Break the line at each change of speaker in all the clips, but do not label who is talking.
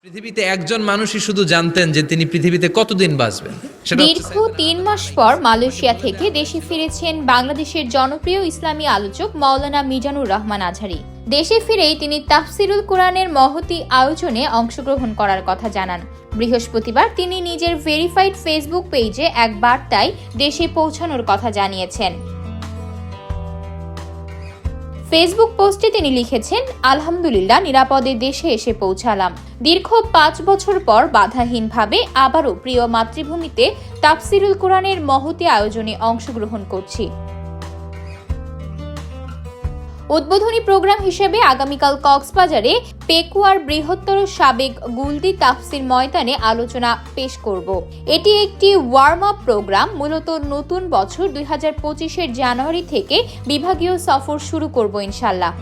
পৃথিবীতে একজন মানুষই শুধু জানতেন যে তিনি পৃথিবীতে কতদিন বাঁচবেন।
দীর্ঘ ৩ মাস পর মালয়েশিয়া থেকে দেশে ফিরেছেন বাংলাদেশের জনপ্রিয় ইসলামী আলোচক মাওলানা মিজানুর রহমান আজহারী। দেশে ফিরেই তিনি তাফসিরুল কুরআনের মহতী আয়োজনে অংশগ্রহণ করার কথা জানান। বৃহস্পতিবার তিনি নিজের ভেরিফাইড ফেসবুক পেজে এক বার্তায় দেশে পৌঁছানোর কথা জানিয়েছেন। ফেসবুক পোস্টে তিনি লিখেছেন, আলহামদুলিল্লাহ, নিরাপদে দেশে এসে পৌঁছালাম। দীর্ঘ ৫ বছর পর বাধাহীনভাবে আবারও প্রিয় মাতৃভূমিতে তাফসিরুল কুরআনের মহতী আয়োজনে অংশগ্রহণ করছি। উদ্বোধনী প্রোগ্রাম হিসেবে আগামীকাল কক্সবাজারে পেকুয়ার বৃহত্তর সাবেক গুলদি তাফসির ময়দানে আলোচনা পেশ করব। এটি একটি ওয়ার্ম আপ প্রোগ্রাম। মূলত নতুন বছর ২০২৫-এর জানুয়ারি থেকে বিভাগীয় সফর শুরু করব ইনশাল্লাহ।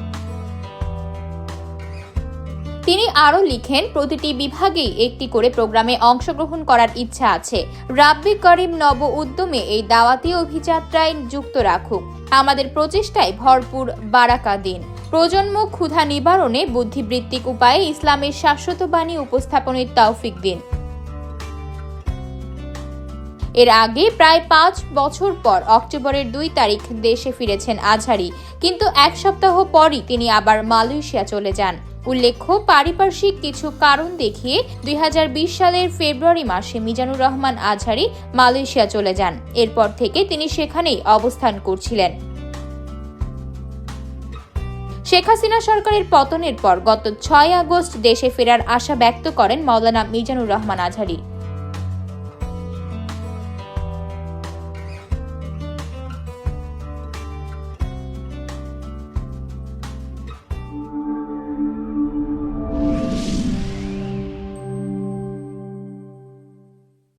তিনি আরও লিখেন, প্রতিটি বিভাগেই একটি করে প্রোগ্রামে অংশগ্রহণ করার ইচ্ছা আছে। রাব্বি করিম নব উদ্যমে এই দাওয়াতি অভিযাত্রায় যুক্ত রাখুক। আমাদের প্রচেষ্টায় ভরপুর বারাকা দিন। প্রজন্ম ক্ষুধা নিবারণে বুদ্ধিবৃত্তিক উপায়ে ইসলামের শাশ্বত বাণী উপস্থাপনের তৌফিক দিন। এর আগে প্রায় ৫ বছর পর অক্টোবরের ২ তারিখ দেশে ফিরেছেন আজহারী, কিন্তু এক সপ্তাহ পরই তিনি আবার মালয়েশিয়া চলে যান। উল্লেখ্য, পারিপার্শ্বিক কিছু কারণ দেখিয়ে ২০২০ সালের ফেব্রুয়ারি মাসে মিজানুর রহমান আজহারী মালয়েশিয়া চলে যান। এরপর থেকে তিনি সেখানেই অবস্থান করছিলেন। শেখ হাসিনা সরকারের পতনের পর গত ৬ আগস্ট দেশে ফেরার আশা ব্যক্ত করেন মাওলানা মিজানুর রহমান আজহারী।